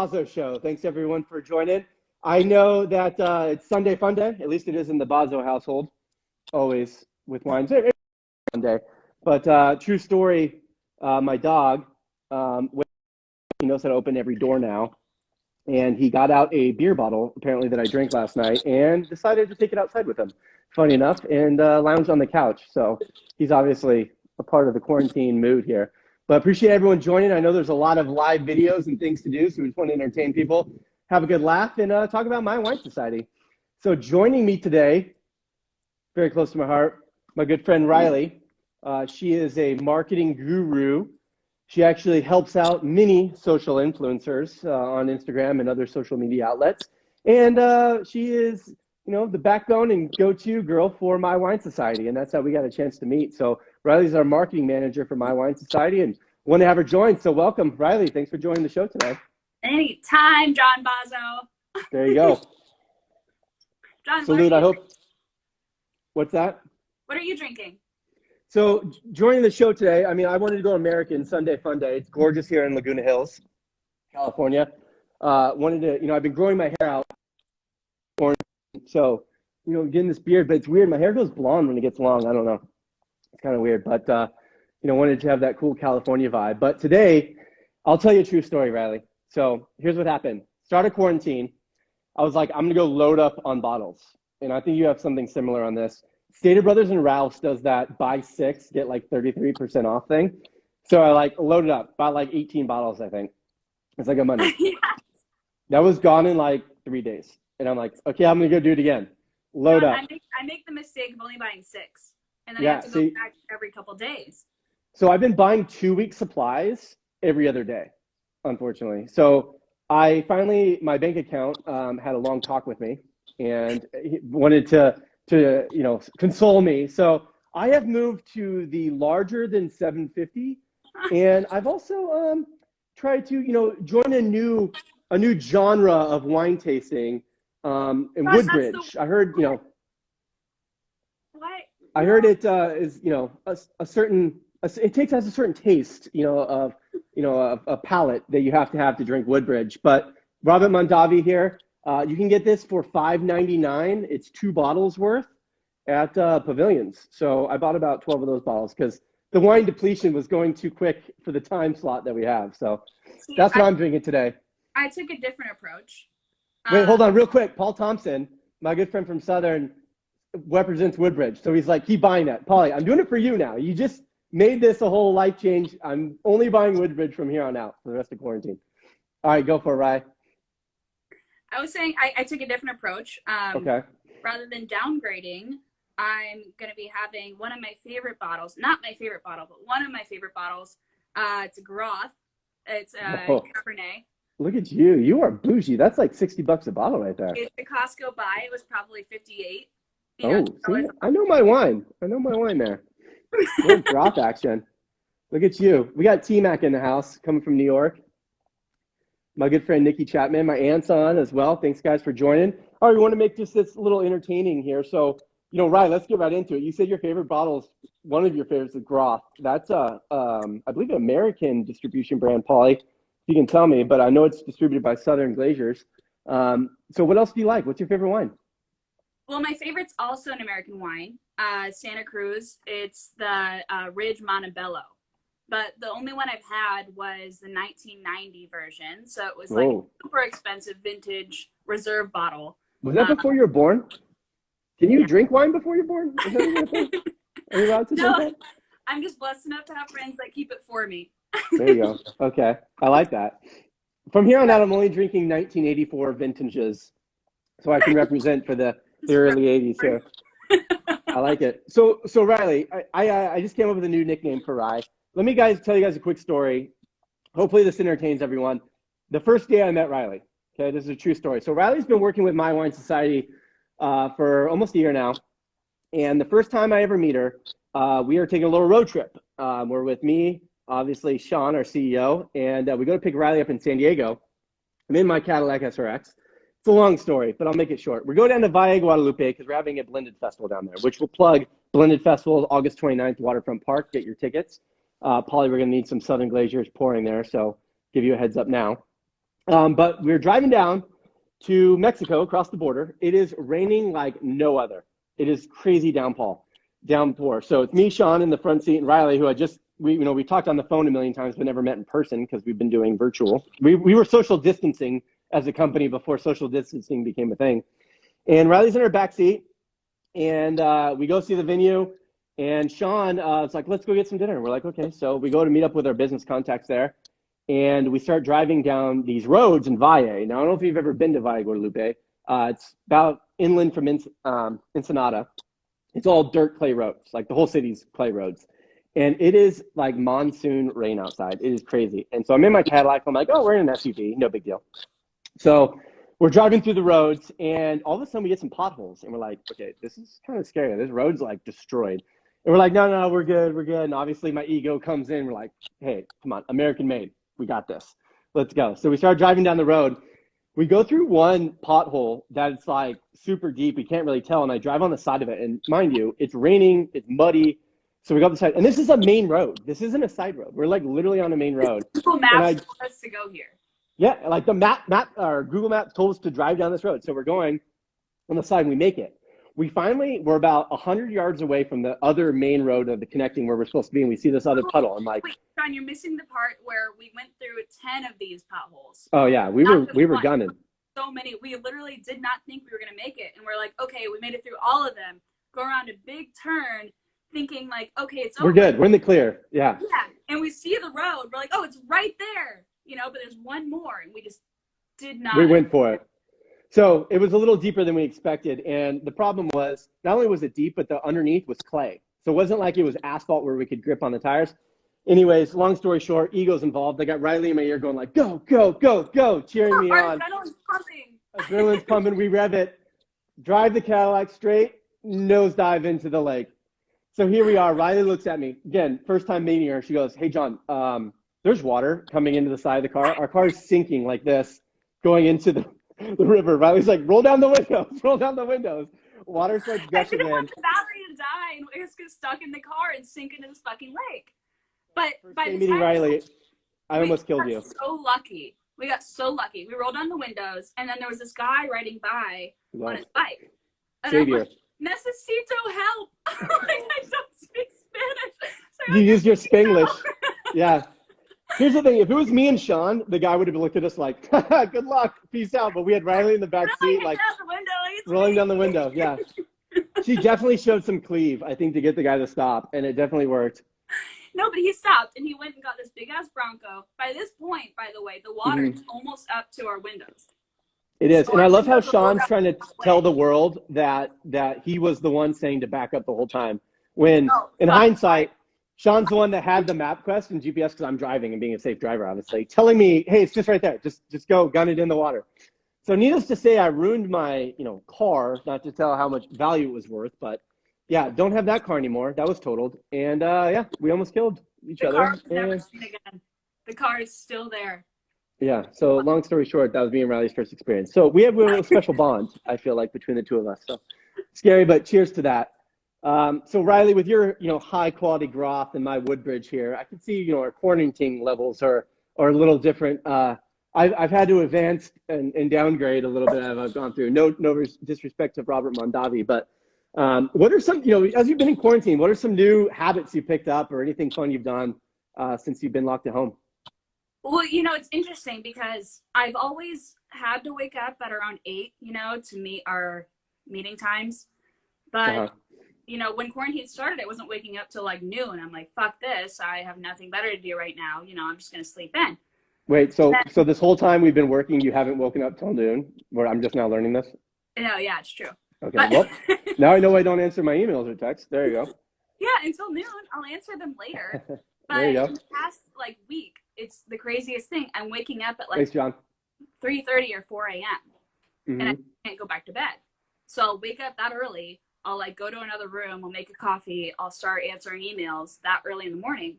Bazzo Show. Thanks everyone for joining. I know that it's Sunday fun day. At least it is in the Bazzo household. Always with wines. It's fun day. But true story, my dog, he knows how to open every door now. And he got out a beer bottle, apparently, that I drank last night and decided to take it outside with him, funny enough, and lounge on the couch. So he's obviously a part of the quarantine mood here. But appreciate everyone joining. I know there's a lot of live videos and things to do, so we just want to entertain people, have a good laugh, and talk about My Wine Society. So joining me today, very close to my heart, my good friend Rylee. She is a marketing guru. She actually helps out many social influencers on Instagram and other social media outlets. And she is, the backbone and go-to girl for My Wine Society. And that's how we got a chance to meet. So Rylee's our marketing manager for My Wine Society and want to have her join. So welcome, Rylee. Thanks for joining the show today. Anytime, John Bazzo. There you go. John, salute, I hope. What's that? What are you drinking? So joining the show today, I wanted to go American Sunday Fun Day. It's gorgeous here in Laguna Hills, California. Wanted to, I've been growing my hair out. So, getting this beard, but it's weird. My hair goes blonde when it gets long. I don't know. It's kind of weird, but, wanted to have that cool California vibe. But today, I'll tell you a true story, Rylee. So here's what happened. Started quarantine. I was like, I'm going to go load up on bottles. And I think you have something similar on this. Stater Brothers and Ralph's does that buy 6, get like 33% off thing. So I loaded up, bought like 18 bottles, I think. It's like a money. Yes. That was gone in like 3 days. And I'm like, okay, I'm going to go do it again. Load John, up. I make the mistake of only buying 6. And then I have to go back every couple days. So I've been buying 2-week supplies every other day, unfortunately. So I finally, my bank account had a long talk with me and he wanted to console me. So I have moved to the larger than 750, and I've also tried to, join a new genre of wine tasting in Woodbridge. I heard, What? I heard it is, a certain, it has a certain taste, of, a palate that you have to drink Woodbridge. But Robert Mondavi here. You can get this for $5.99. It's 2 bottles worth at Pavilions. So I bought about 12 of those bottles because the wine depletion was going too quick for the time slot that we have. So that's what I'm drinking today. I took a different approach. Wait, hold on real quick. Paul Thompson, my good friend from Southern, represents Woodbridge. So he's like, keep buying that. Paulie, I'm doing it for you now. You just made this a whole life change. I'm only buying Woodbridge from here on out for the rest of quarantine. All right, go for it, Rye. I was saying I took a different approach. Okay. Rather than downgrading, I'm going to be having one of my favorite bottles. Not my favorite bottle, but one of my favorite bottles. It's a Groth. It's Cabernet. Look at you. You are bougie. That's like $60 a bottle right there. It's a Costco buy. It was probably 58. See, I know my wine. I know my wine there. Good Groth action. Look at you. We got T-Mac in the house coming from New York. My good friend Nikki Chapman, my aunt's on as well. Thanks, guys, for joining. All right, we want to make just this little entertaining here. So, Ryan, let's get right into it. You said your favorite bottles, one of your favorites is Groth. That's, I believe, an American distribution brand, Paulie. You can tell me, but I know it's distributed by Southern Glaciers. So what else do you like? What's your favorite wine? Well, my favorite's also an American wine, Santa Cruz. It's the Ridge Montebello. But the only one I've had was the 1990 version. So it was like a super expensive vintage reserve bottle. Was that before you were born? Can you drink wine before you're born? Is that even a thing? Are you allowed to drink that? I'm just blessed enough to have friends that keep it for me. There you go. Okay. I like that. From here on out, I'm only drinking 1984 vintages. So I can represent for the early 80s here. I like it. So Rylee, I just came up with a new nickname for Rye. Let me tell you guys a quick story. Hopefully this entertains everyone. The first day I met Rylee, okay, this is a true story. So Rylee's been working with My Wine Society for almost a year now. And the first time I ever meet her, we are taking a little road trip. We're with me, obviously Sean, our CEO, and we go to pick Rylee up in San Diego. I'm in my Cadillac SRX. It's a long story, but I'll make it short. We're going down to Valle Guadalupe because we're having a blended festival down there, which we'll plug. Blended Festival, August 29th, Waterfront Park. Get your tickets. Probably we're going to need some Southern Glaciers pouring there, so give you a heads up now. But we're driving down to Mexico across the border. It is raining like no other. It is crazy downpour. So it's me, Sean, in the front seat, and Rylee, who we talked on the phone a million times, but never met in person because we've been doing virtual. We were social distancing as a company before social distancing became a thing. And Rylee's in her back seat, and we go see the venue. And Sean is like, let's go get some dinner. And we're like, okay. So we go to meet up with our business contacts there. And we start driving down these roads in Valle. Now, I don't know if you've ever been to Valle, Guadalupe. It's about inland from Ensenada. It's all dirt clay roads, like the whole city's clay roads. And it is like monsoon rain outside. It is crazy. And so I'm in my Cadillac. I'm like, oh, we're in an SUV. No big deal. So we're driving through the roads, and all of a sudden we get some potholes. And we're like, okay, this is kind of scary. This road's like destroyed. And we're like, no, we're good. And obviously my ego comes in. We're like, hey, come on, American made. We got this. Let's go. So we start driving down the road. We go through one pothole that's like super deep. We can't really tell. And I drive on the side of it. And mind you, it's raining. It's muddy. So we go up the side. And this is a main road. This isn't a side road. We're like literally on a main road. Google Maps told us to go here. Yeah, like the Google Maps told us to drive down this road. So we're going on the side and we make it. We're about 100 yards away from the other main road of the connecting where we're supposed to be, and we see this other puddle. I'm like, wait, John, you're missing the part where we went through 10 of these potholes. Oh yeah, we were gunning. So many. We literally did not think we were gonna make it, and we're like, okay, we made it through all of them. Go around a big turn, thinking like, okay, it's over. We're good. We're in the clear. Yeah. Yeah, and we see the road. We're like, oh, it's right there, but there's one more, and we just did not. We went for it. So it was a little deeper than we expected. And the problem was, not only was it deep, but the underneath was clay. So it wasn't like it was asphalt where we could grip on the tires. Anyways, long story short, ego's involved. I got Rylee in my ear going like, go, cheering me on. Adrenaline's pumping. Adrenaline's pumping. We rev it, drive the Cadillac straight, nosedive into the lake. So here we are. Rylee looks at me. Again, first time meeting her. She goes, hey, John, there's water coming into the side of the car. Our car is sinking like this, going into the river. Rylee's like, roll down the windows. Water starts gushing in. I didn't want the battery to die and we just get stuck in the car and sink into this fucking lake. But by the time Rylee, I almost killed you. We got so lucky. We rolled down the windows, and then there was this guy riding by on his bike. And Savior. I'm like, necesito help. Like, I don't speak Spanish. So you used your Spanglish. Yeah. Here's the thing. If it was me and Sean, the guy would have looked at us like, good luck, peace out. But we had Rylee in the back seat, like rolling down the window. Yeah. She definitely showed some cleave, I think, to get the guy to stop, and it definitely worked. No, but he stopped, and he went and got this big-ass Bronco. By this point, by the way, the water is almost up to our windows. It is. So and I love how Sean's trying to tell the world that he was the one saying to back up the whole time. When, in hindsight, Sean's the one that had the MapQuest and GPS, because I'm driving and being a safe driver, obviously, telling me, hey, it's just right there. Just go, gun it in the water. So needless to say, I ruined my car, not to tell how much value it was worth, but yeah, don't have that car anymore. That was totaled. And yeah, we almost killed each other. The car was never seen again. The car is still there. Yeah, so long story short, that was me and Rylee's first experience. So we have a special bond, I feel like, between the two of us. So scary, but cheers to that. So Rylee, with your high quality groth and my Woodbridge here, I can see our quarantine levels are a little different. I've had to advance and downgrade a little bit as I've gone through. No disrespect to Robert Mondavi, but what are some as you've been in quarantine, what are some new habits you picked up or anything fun you've done since you've been locked at home? Well, it's interesting because I've always had to wake up at around 8, to meet our meeting times, but. When quarantine started, I wasn't waking up till like noon. I'm like, fuck this. I have nothing better to do right now. I'm just going to sleep in. Wait, so this whole time we've been working, you haven't woken up till noon? Where I'm just now learning this? No, yeah, it's true. Okay, well, now I know I don't answer my emails or texts. There you go. Yeah, until noon. I'll answer them later. But there you go. In the past week, it's the craziest thing. I'm waking up at Thanks, John. 3:30 or 4 a.m. Mm-hmm. And I can't go back to bed. So I'll wake up that early. I'll go to another room, I'll make a coffee, I'll start answering emails that early in the morning.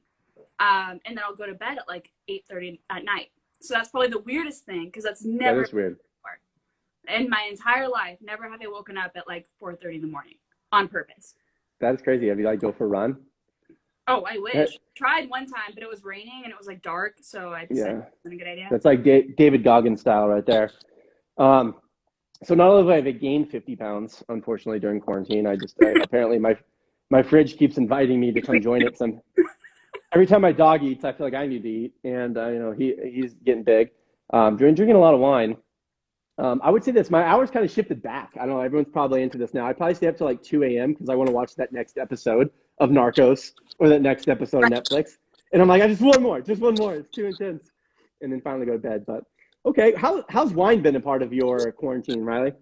And then I'll go to bed at 8:30 at night. So that's probably the weirdest thing, because that's never that is weird. Before. In my entire life, never have I woken up at 4:30 in the morning on purpose. That is crazy. Have you go for a run? Oh, I wish. Tried one time, but it was raining and it was like dark, so I decided it wasn't a good idea. That's like David Goggins style right there. So not only have I gained 50 pounds, unfortunately, during quarantine, apparently my fridge keeps inviting me to come join it. Every time my dog eats, I feel like I need to eat, and he's getting big. Drinking a lot of wine. I would say this: my hours kind of shifted back. I don't know. Everyone's probably into this now. I probably stay up till like 2 a.m. because I want to watch that next episode of Narcos or that next episode of Netflix. And I'm like, just one more. It's too intense. And then finally go to bed. But okay, how's wine been a part of your quarantine, Rylee?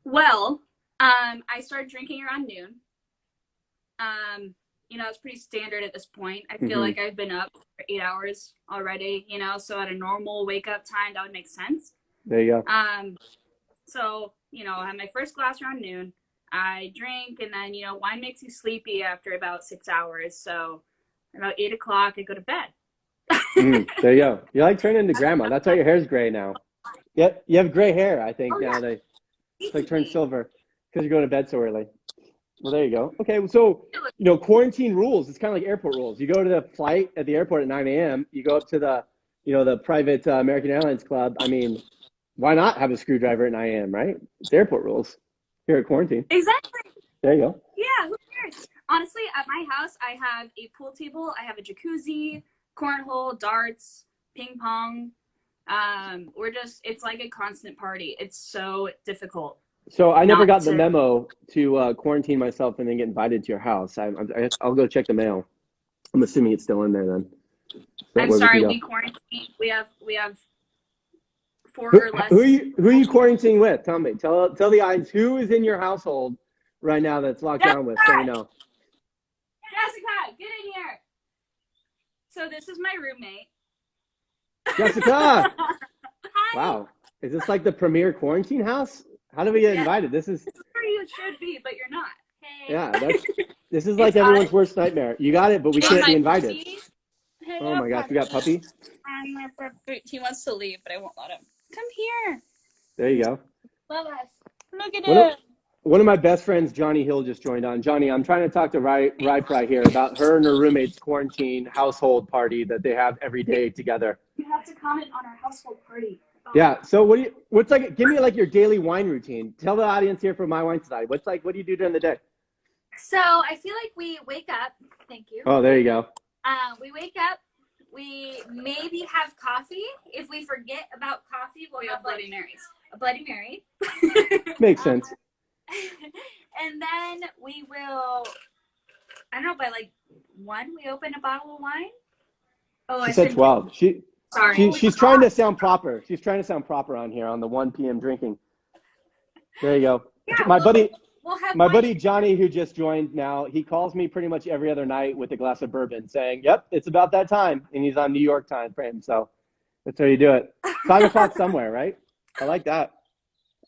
Well, I started drinking around noon. It's pretty standard at this point. I feel like I've been up for 8 hours already, so at a normal wake up time, that would make sense. There you go. So, I have my first glass around noon. I drink, and then, wine makes you sleepy after about 6 hours. So about 8 o'clock, I go to bed. There you go. You're like turning into grandma. That's why your hair's gray now. Yeah, you have gray hair, I think, now. It's like turned silver because you're going to bed so early. Well, there you go. Okay, so, quarantine rules. It's kind of like airport rules. You go to the flight at the airport at 9 a.m. You go up to the private American Airlines Club. I mean, why not have a screwdriver at 9 a.m., right? It's airport rules here at quarantine. Exactly. There you go. Yeah, who cares? Honestly, at my house, I have a pool table. I have a jacuzzi, cornhole, darts, ping pong. It's like a constant party. It's so difficult. So I never got the memo to quarantine myself and then get invited to your house. I'll go check the mail. I'm assuming it's still in there then. So I'm sorry, we quarantine. We have 4 or less. Who are you quarantining with? Tell me. Tell the audience who is in your household right now that's locked down with, so we know. Jessica, get in here. So this is my roommate. Jessica. Hi. Wow. Is this like the premier quarantine house? How do we get invited? This is where you should be, but you're not. Hey. Yeah, this is like everyone's worst nightmare. You got it, but we can't be invited. Hey, oh my gosh, we got puppy? He wants to leave, but I won't let him. Come here. There you go. Love us. Look at it. One of my best friends, Johnny Hill, just joined on. Johnny, I'm trying to talk to Rye here about her and her roommate's quarantine household party that they have every day together. You have to comment on our household party. Yeah. So give me like your daily wine routine. Tell the audience here from My Wine Society. What do you do during the day? So I feel like we wake up. Thank you. Oh, there you go. We wake up. We maybe have coffee. If we forget about coffee, we'll have Bloody Marys. A Bloody Mary. Makes sense. And then we will, I don't know, by like 1, we open a bottle of wine. Oh, she said 12. Sorry. She's trying to sound proper. She's trying to sound proper on here on the 1 p.m. drinking. There you go. Yeah, my buddy Johnny, who just joined now, he calls me pretty much every other night with a glass of bourbon saying, yep, it's about that time. And he's on New York time frame. So that's how you do it. 5 o'clock somewhere, right? I like that.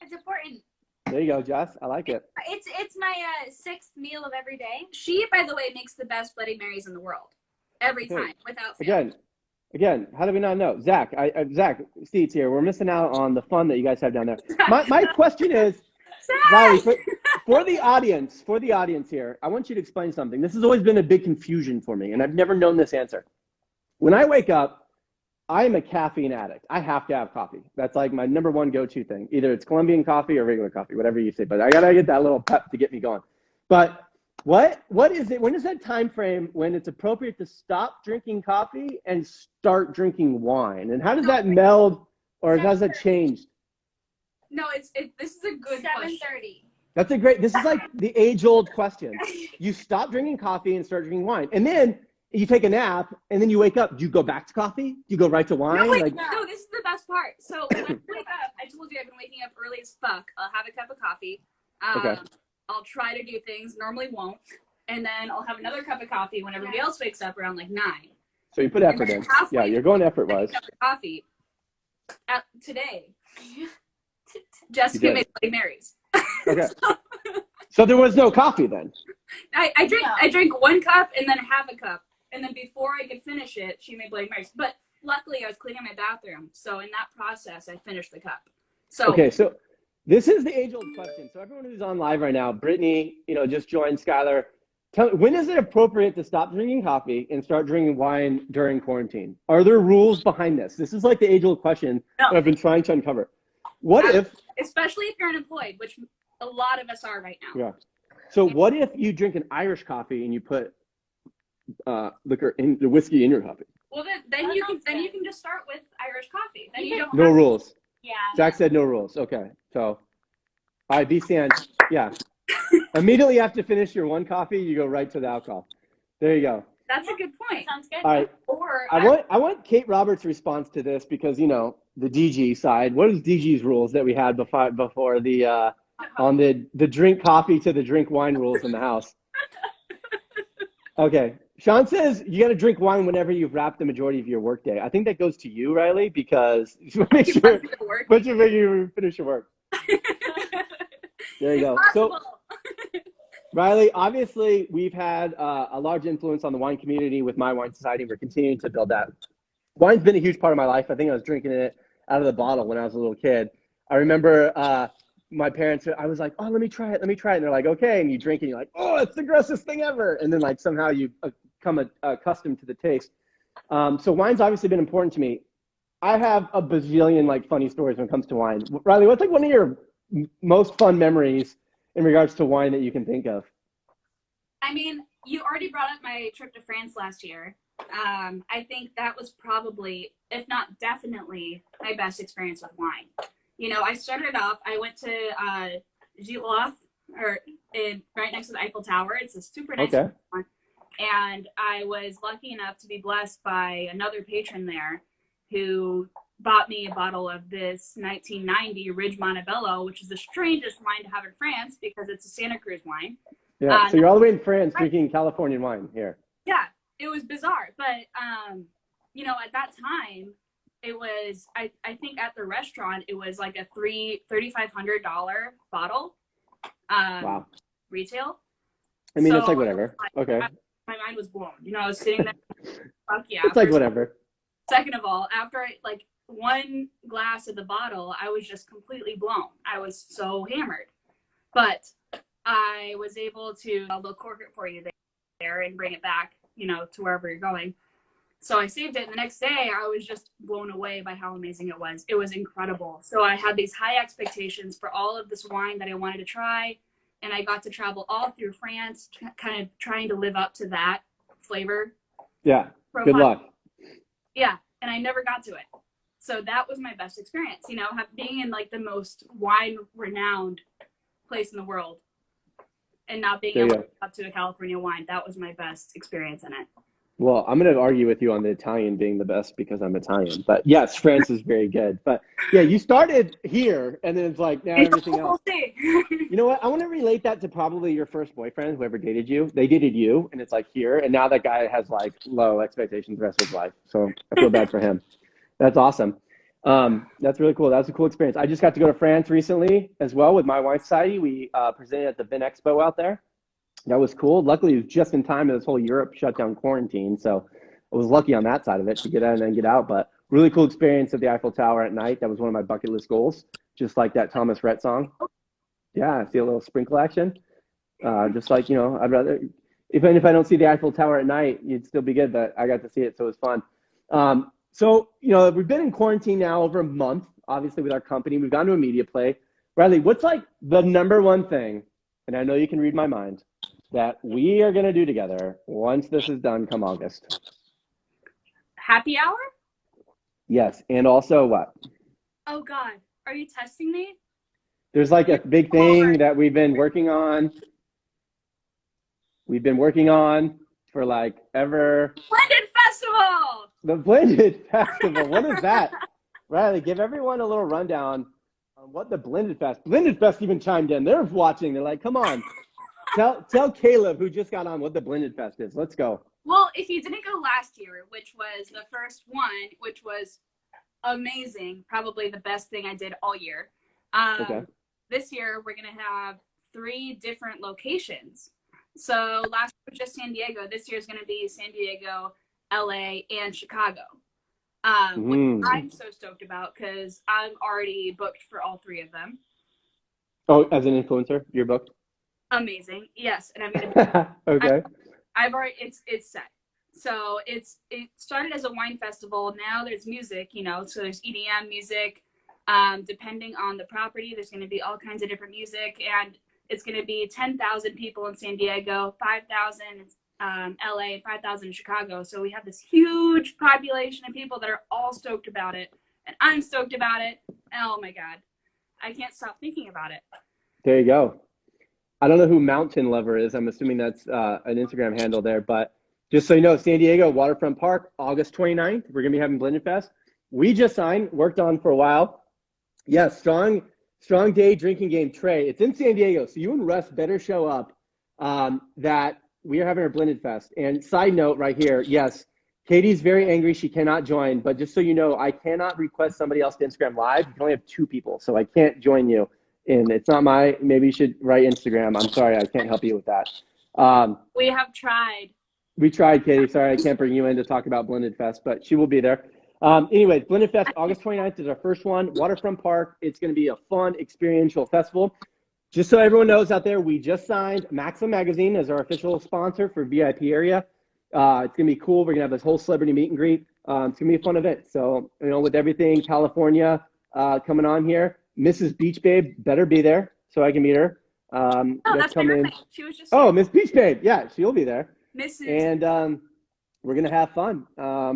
It's important. There you go, Jess. I like it. It's my 6th meal of every day. She, by the way, makes the best Bloody Marys in the world. Every time, without fail. Again, how do we not know? Zach, Steve's here. We're missing out on the fun that you guys have down there. My question is, Rylee, for the audience here, I want you to explain something. This has always been a big confusion for me, and I've never known this answer. When I wake up, I am a caffeine addict. I have to have coffee. That's like my number one go-to thing. Either it's Colombian coffee or regular coffee, whatever you say. But I gotta get that little pep to get me going. But what is it? When is that time frame when it's appropriate to stop drinking coffee and start drinking wine? And how does that meld, or has that changed? No, this is a good 7:30. That's a great. This is like the age-old question. You stop drinking coffee and start drinking wine, and then you take a nap, and then you wake up. Do you go back to coffee? Do you go right to wine? No, this is the best part. So when I wake up, I told you I've been waking up early as fuck. I'll have a cup of coffee. Okay. I'll try to do things, normally won't. And then I'll have another cup of coffee when everybody else wakes up around like 9. So you put effort in. Yeah, you're going effort-wise. Cup of coffee. Today. Jessica made Bloody Marys. Okay. So there was no coffee then? I drank 1 cup and then half a cup. And then before I could finish it, she made Bloody Marys. But luckily, I was cleaning my bathroom. So in that process, I finished the cup. Okay, so this is the age-old question. So everyone who's on live right now, Brittany, just joined, Skylar, When is it appropriate to stop drinking coffee and start drinking wine during quarantine? Are there rules behind this? This is like the age-old question that I've been trying to uncover. What if, especially if you're unemployed, which a lot of us are right now. yeah. So what if you drink an Irish coffee and you put liquor in the whiskey in your coffee? Well, then you can just start with Irish coffee. Then you don't no rules. Yeah. Zach said no rules. Okay, so all right, B-Sand, yeah. Immediately after you finish your one coffee, you go right to the alcohol. There you go. That's a good point. Sounds good. All right. Or I want Kate Roberts' response to this because, you know, the DG side. What is DG's rules that we had before the on the drink coffee to the drink wine rules in the house? Okay. Sean says you got to drink wine whenever you've wrapped the majority of your workday. I think that goes to you, Rylee, because make sure you finish your work. There you go. So, Rylee, obviously, we've had a large influence on the wine community with My Wine Society. We're continuing to build that. Wine's been a huge part of my life. I think I was drinking it out of the bottle when I was a little kid. I remember my parents, I was like, oh, let me try it. And they're like, okay. And you drink and you're like, oh, it's the grossest thing ever. And then like somehow you become accustomed to the taste. So wine's obviously been important to me. I have a bazillion like funny stories when it comes to wine. Rylee, what's like one of your most fun memories in regards to wine that you can think of? I mean, you already brought up my trip to France last year. I think that was probably, if not definitely, my best experience with wine. You know, I started off, I went to Gilloth, right next to the Eiffel Tower. It's a super nice restaurant. And I was lucky enough to be blessed by another patron there who bought me a bottle of this 1990 Ridge Montebello, which is the strangest wine to have in France because it's a Santa Cruz wine. Yeah, so you're all the way in France drinking Californian wine here. Yeah, it was bizarre. But, you know, at that time, it was, I think at the restaurant, it was like a $3,500 bottle. Wow. Retail. I mean, so it's like whatever. Okay. My mind was blown. You know, I was sitting there. Fuck yeah. It's like whatever. Second of all, after like one glass of the bottle, I was just completely blown. I was so hammered. But I was able to, I'll cork it for you there and bring it back, you know, to wherever you're going. So I saved it. And the next day, I was just blown away by how amazing it was. It was incredible. So I had these high expectations for all of this wine that I wanted to try. And I got to travel all through France, kind of trying to live up to that flavor. Yeah. Profile. Good luck. Yeah. And I never got to it. So that was my best experience, you know, being in like the most wine renowned place in the world and not being able to live up to a California wine. That was my best experience in it. Well, I'm going to argue with you on the Italian being the best because I'm Italian. But yes, France is very good. But yeah, you started here and then it's like now everything else. You know what? I want to relate that to probably your first boyfriend, whoever dated you. They dated you and it's like here. And now that guy has like low expectations the rest of his life. So I feel bad for him. That's awesome. That's really cool. That was a cool experience. I just got to go to France recently as well with My Wine Society. We presented at the Vin Expo out there. That was cool. Luckily, it was just in time to this whole Europe shut down quarantine. So I was lucky on that side of it to get in and then get out. But really cool experience at the Eiffel Tower at night. That was one of my bucket list goals, just like that Thomas Rhett song. Yeah, see a little sprinkle action. Just like, you know, I'd rather, even if I don't see the Eiffel Tower at night, you'd still be good, but I got to see it, so it was fun. So, you know, we've been in quarantine now over a month, obviously with our company. We've gone to a media play. Rylee, what's like the number one thing, and I know you can read my mind, that we are going to do together once this is done come August? Happy hour? Yes. And also what? Oh, God. Are you testing me? There's like a big thing that we've been working on. We've been working on for like ever. Blended Festival! The Blended Festival. What is that? Rylee, give everyone a little rundown on what the Blended Fest even chimed in. They're watching. They're like, come on. Tell Caleb, who just got on, what the Blended Fest is. Let's go. Well, if you didn't go last year, which was the first one, which was amazing, probably the best thing I did all year. Okay. This year, we're going to have 3 different locations. So last year was just San Diego. This year is going to be San Diego, LA, and Chicago. Which I'm so stoked about because I'm already booked for all 3 of them. Oh, as an influencer, you're booked? Amazing. Yes, and I'm gonna. Okay. I've already. It's set. So it started as a wine festival. Now there's music. So there's EDM music. Depending on the property, there's going to be all kinds of different music, and it's going to be 10,000 people in San Diego, 5,000 in LA, and 5,000 in Chicago. So we have this huge population of people that are all stoked about it, and I'm stoked about it. Oh my God, I can't stop thinking about it. There you go. I don't know who Mountain Lover is. I'm assuming that's an Instagram handle there. But just so you know, San Diego Waterfront Park, August 29th. We're going to be having Blended Fest. We just signed, worked on for a while. Yeah, strong day drinking game, Trey. It's in San Diego, so you and Russ better show up. That we are having our Blended Fest. And side note right here, yes, Katie's very angry. She cannot join. But just so you know, I cannot request somebody else to Instagram Live. You can only have 2 people, so I can't join you. And it's not maybe you should write Instagram. I'm sorry, I can't help you with that. We have tried. We tried, Katie. Sorry, I can't bring you in to talk about Blended Fest, but she will be there. Anyways, Blended Fest, August 29th is our first one. Waterfront Park. It's going to be a fun, experiential festival. Just so everyone knows out there, we just signed Maxim Magazine as our official sponsor for VIP area. It's going to be cool. We're going to have this whole celebrity meet and greet. It's going to be a fun event. So, with everything California coming on here, Mrs. Beach Babe better be there so I can meet her. That's my roommate. She was just. Oh, Miss Beach Babe. Yeah, she'll be there. Mrs. And we're going to have fun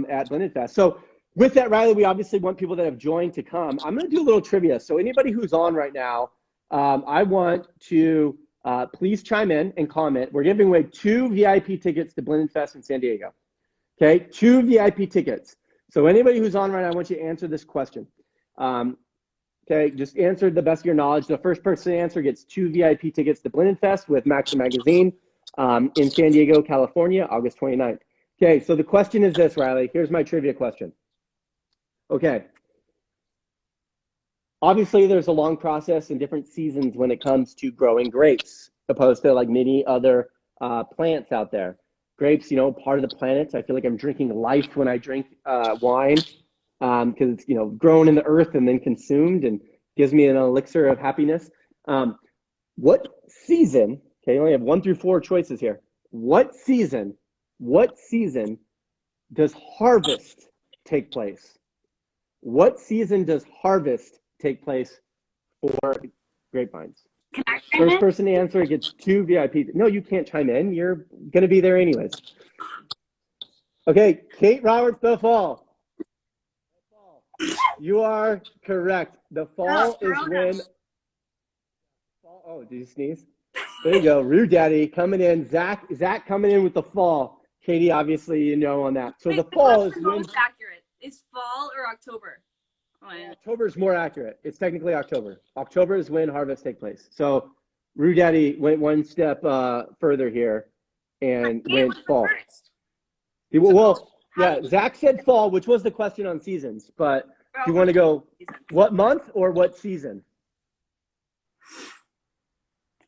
at Blended Fest. So with that, Rylee, we obviously want people that have joined to come. I'm going to do a little trivia. So anybody who's on right now, I want to please chime in and comment. We're giving away 2 VIP tickets to Blended Fest in San Diego. Okay, 2 VIP tickets. So anybody who's on right now, I want you to answer this question. Okay, just answer the best of your knowledge. The first person to answer gets 2 VIP tickets to Blended Fest with Maxim Magazine in San Diego, California, August 29th. Okay, so the question is this, Rylee. Here's my trivia question. Okay. Obviously, there's a long process and different seasons when it comes to growing grapes, opposed to like many other plants out there. Grapes, part of the planet. I feel like I'm drinking life when I drink wine. Because it's grown in the earth and then consumed and gives me an elixir of happiness. What season? Okay, you only have 1 through 4 choices here. What season does harvest take place? What season does harvest take place for grapevines? Can I chime First in? person to answer gets 2 VIP. No, you can't chime in. You're going to be there anyways. Okay, Kate Roberts, the fall. You are correct. The fall is when. Oh, did you sneeze? There you go. Rude Daddy coming in. Zach coming in with the fall. Katie, obviously, on that. So the fall is when. Most accurate. Is fall or October? Oh, yeah. October is more accurate. It's technically October. October is when harvests take place. So Rude Daddy went one step further here and went fall. Well, yeah, Zach said fall, which was the question on seasons, but. Do you want to go what month or what season?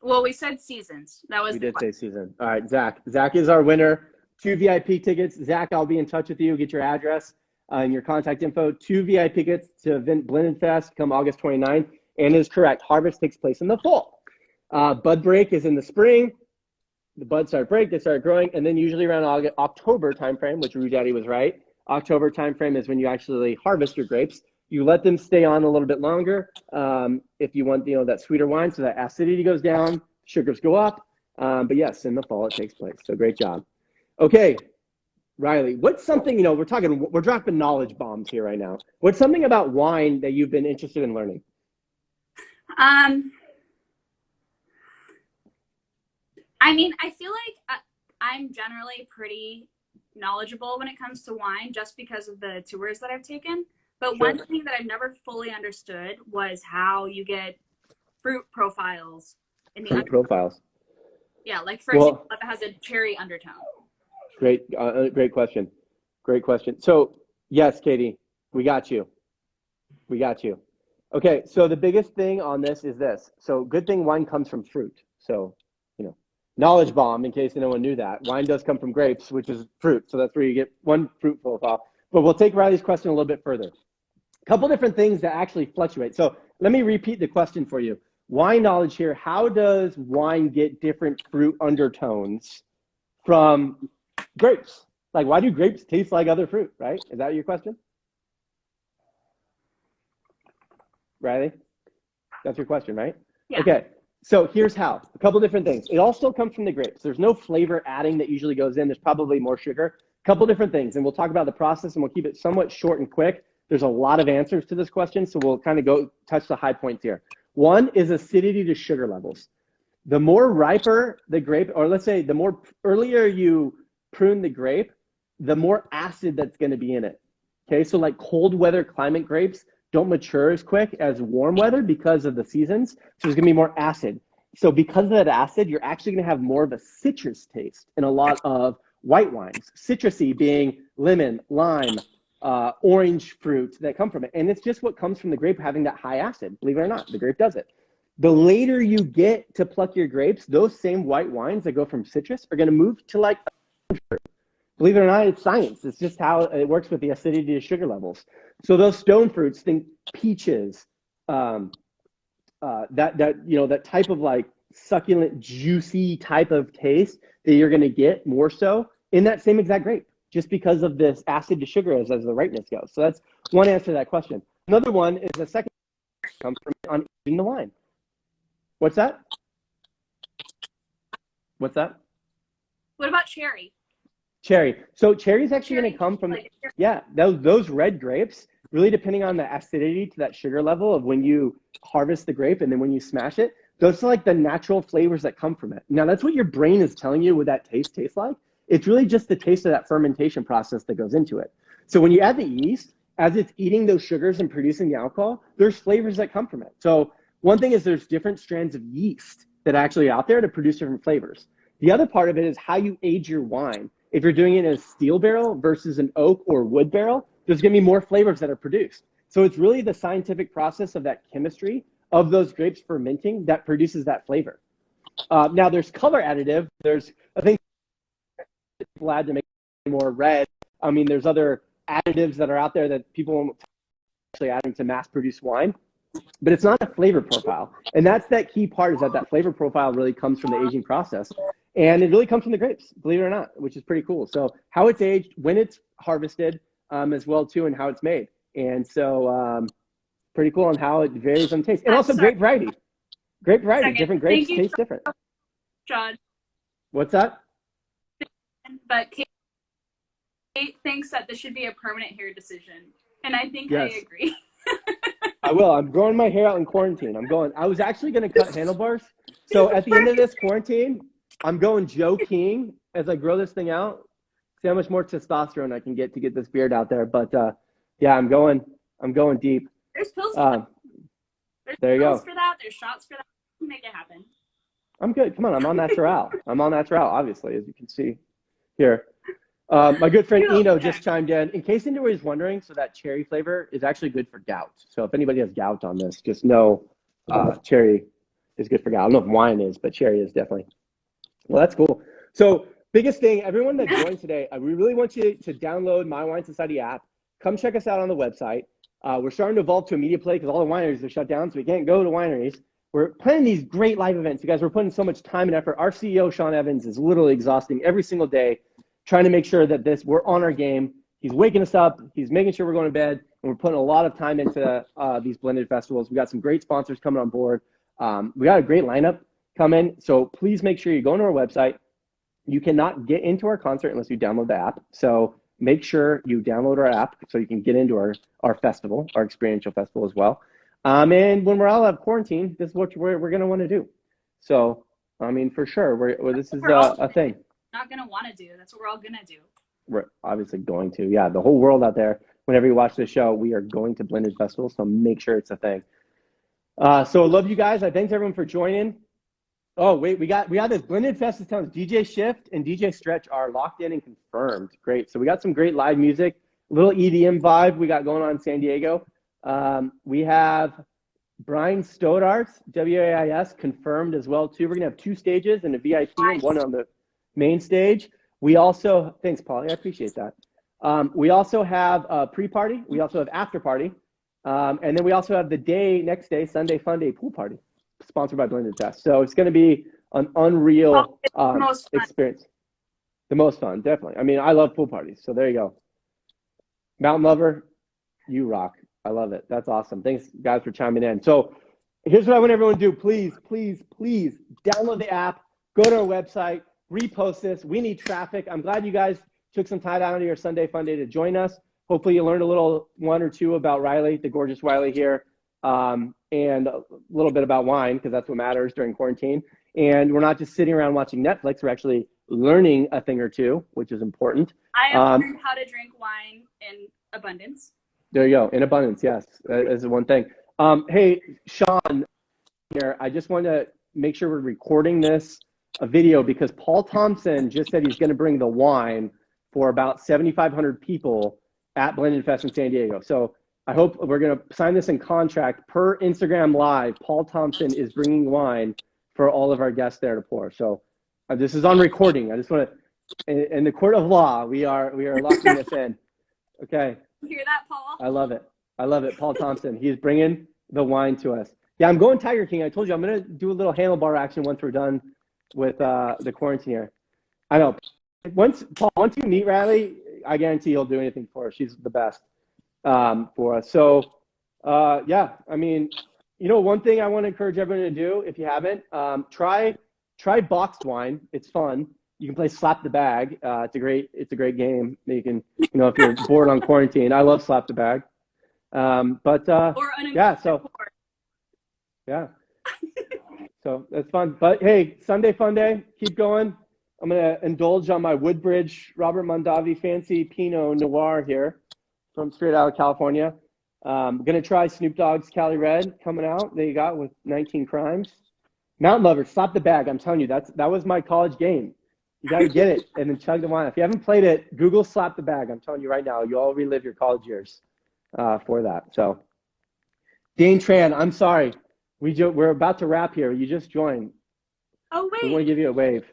Well, we said seasons. We did say season. All right, Zach. Zach is our winner. 2 VIP tickets. Zach, I'll be in touch with you. Get your address and your contact info. 2 VIP tickets to Blended Fest come August 29th. And it is correct. Harvest takes place in the fall. Bud break is in the spring. The buds start break. They start growing. And then usually around October timeframe, which Rude Daddy was right. October timeframe is when you actually harvest your grapes. You let them stay on a little bit longer if you want, that sweeter wine, so that acidity goes down, sugars go up. But yes, in the fall it takes place. So great job. Okay, Rylee, what's something we're dropping knowledge bombs here right now. What's something about wine that you've been interested in learning? I feel like I'm generally pretty knowledgeable when it comes to wine just because of the tours that I've taken. But Sure. One thing that I've never fully understood was how you get fruit profiles in the Fruit profiles. Yeah, like for example, if it has a cherry undertone. Great question. Great question. So yes, Katie, we got you. Okay, so the biggest thing on this is this. So good thing wine comes from fruit. So, knowledge bomb, in case no one knew that. Wine does come from grapes, which is fruit. So that's where you get one fruit profile. But we'll take Rylee's question a little bit further. A couple different things that actually fluctuate. So let me repeat the question for you. wine knowledge here. How does wine get different fruit undertones from grapes? Like, why do grapes taste like other fruit, right? Is that your question? Rylee? That's your question, right? Yeah. Okay, so here's how. A couple different things. It all still comes from the grapes. There's no flavor adding that usually goes in. There's probably more sugar. A couple different things, and we'll talk about the process, and we'll keep it somewhat short and quick. There's a lot of answers to this question, so we'll kind of go touch the high points here. One is acidity to sugar levels. The more riper the grape, or let's say the more earlier you prune the grape, the more acid that's going to be in it. Okay, so like cold weather climate grapes don't mature as quick as warm weather because of the seasons. So there's gonna be more acid. So because of that acid, you're actually gonna have more of a citrus taste in a lot of white wines. Citrusy being lemon, lime, orange fruit that come from it. And it's just what comes from the grape having that high acid. Believe it or not, the grape does it. The later you get to pluck your grapes, those same white wines that go from citrus are gonna move to like fruit. Believe it or not, it's science. It's just how it works with the acidity to sugar levels. So those stone fruits, think peaches, that type of like succulent, juicy type of taste that you're going to get more so in that same exact grape, just because of this acid to sugar as the ripeness goes. So that's one answer to that question. Another one is the second comes from on aging the wine. What's that? What's that? What about cherry? Cherry. So cherry is actually going to come from, yeah, those red grapes, really depending on the acidity to that sugar level of when you harvest the grape and then when you smash it, those are like the natural flavors that come from it. Now, that's what your brain is telling you what that taste tastes like. It's really just the taste of that fermentation process that goes into it. So when you add the yeast, as it's eating those sugars and producing the alcohol, there's flavors that come from it. So one thing is there's different strands of yeast that are actually out there to produce different flavors. The other part of it is how you age your wine. If you're doing it in a steel barrel versus an oak or wood barrel, there's going to be more flavors that are produced. So it's really the scientific process of that chemistry of those grapes fermenting that produces that flavor. Now there's color additive. There's, I think, people add to make it more red. I mean, there's other additives that are out there that people actually adding to mass produce wine, but it's not a flavor profile. And that's that key part, is that flavor profile really comes from the aging process. And it really comes from the grapes, believe it or not, which is pretty cool. So how it's aged, when it's harvested as well too, and how it's made. And so pretty cool on how it varies on taste. And also grape variety. Grape variety, different grapes taste different. John. What's that? But Kate thinks that this should be a permanent hair decision. And I think yes. I agree. I will. I'm growing my hair out in quarantine. I was actually going to cut handlebars. So at the end of this quarantine, I'm going Joe King as I grow this thing out. See how much more testosterone I can get to get this beard out there. But yeah, I'm going deep. There's pills for that. There you go. For that. There's shots for that. Make it happen. I'm good. Come on, I'm on natural. I'm on natural, obviously, as you can see here. My good friend Eno just chimed in case anybody was wondering, so that cherry flavor is actually good for gout. So if anybody has gout on this, just know cherry is good for gout. I don't know if wine is, but cherry is definitely. Well, that's cool. So biggest thing, everyone that joined today, we really want you to download My Wine Society app. Come check us out on the website. We're starting to evolve to a media play because all the wineries are shut down, so we can't go to wineries. We're planning these great live events. You guys, we're putting so much time and effort. Our CEO, Sean Evans, is literally exhausting every single day trying to make sure that we're on our game. He's waking us up. He's making sure we're going to bed. And we're putting a lot of time into these blended festivals. We got some great sponsors coming on board. We got a great lineup coming. So please make sure you go into our website. You cannot get into our concert unless you download the app. So make sure you download our app so you can get into our festival, our experiential festival as well. And when we're all out of quarantine, this is what we're going to want to do. So, I mean, for sure, this is a thing. Not going to want to do. That's what we're all going to do. We're obviously going to. Yeah, the whole world out there, whenever you watch this show, we are going to blended festivals. So make sure it's a thing. So I love you guys. Thanks everyone for joining. Oh, wait, we got this blended fest this time. DJ Shift and DJ Stretch are locked in and confirmed. Great. So we got some great live music, a little EDM vibe we got going on in San Diego. We have Brian Stodart, WAIS, confirmed as well too. We're gonna have 2 stages and a VIP and one on the main stage. We also, thanks Polly, I appreciate that. We also have a pre-party. We also have after party. And then we also have the next day, Sunday Fun Day pool party. sponsored by Blended Fest. So it's going to be an unreal experience. The most fun, definitely. I mean, I love pool parties. So there you go. Mountain Lover, you rock. I love it. That's awesome. Thanks, guys, for chiming in. So here's what I want everyone to do. Please, please, please download the app, go to our website, repost this. We need traffic. I'm glad you guys took some time out of your Sunday fun day to join us. Hopefully you learned a little one or two about Rylee, the gorgeous Rylee here, and a little bit about wine, because that's what matters during quarantine. And we're not just sitting around watching Netflix. We're actually learning a thing or two, which is important. I have learned how to drink wine in abundance. There you go. In abundance, yes. That is the one thing. Hey, Sean, here, I just want to make sure we're recording this video, because Paul Thompson just said he's going to bring the wine for about 7,500 people at Blended Fest in San Diego. So I hope we're going to sign this in contract. Per Instagram Live, Paul Thompson is bringing wine for all of our guests there to pour. So this is on recording. I just want to, in the court of law, we are locking this in. Okay. You hear that, Paul? I love it. I love it. Paul Thompson. He's bringing the wine to us. Yeah, I'm going Tiger King. I told you I'm going to do a little handlebar action once we're done with the quarantine here. I know. Once you meet Rylee, I guarantee he'll do anything for her. She's the best for us. So, yeah, I mean, you know, one thing I want to encourage everyone to do, if you haven't, try boxed wine. It's fun. You can play Slap the Bag. It's a great game. You can, you know, if you're bored on quarantine. I love Slap the Bag. Yeah, so yeah, so that's fun. But hey, Sunday fun day. Keep going. I'm gonna indulge on my Woodbridge Robert Mondavi fancy Pinot Noir here from straight out of California. I'm gonna try Snoop Dogg's Cali Red coming out. They got with 19 Crimes. Mountain Lovers, Slap the Bag. I'm telling you, that was my college game. You got to get it and then chug the wine. If you haven't played it, Google Slap the Bag. I'm telling you right now, you all relive your college years for that. So, Dane Tran, I'm sorry. We're about to wrap here. You just joined. Oh, wait. We want to give you a wave.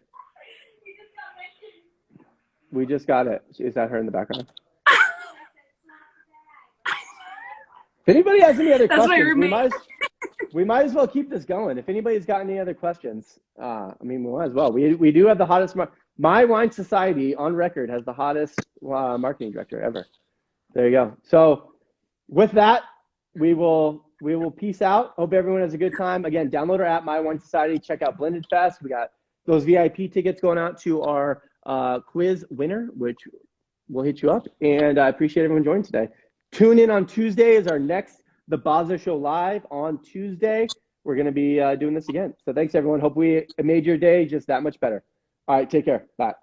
We just got it. Is that her in the background? If anybody has any other questions, we might as well keep this going. If anybody's got any other questions, I mean, we might as well. We do have the hottest, My Wine Society on record has the hottest marketing director ever. There you go. So with that, we will peace out. Hope everyone has a good time. Again, download our app, My Wine Society. Check out Blended Fest. We got those VIP tickets going out to our quiz winner, which will hit you up. And I appreciate everyone joining today. Tune in on Tuesday is our next The Bazzo Show live on Tuesday. We're going to be doing this again. So thanks, everyone. Hope we made your day just that much better. All right, take care. Bye.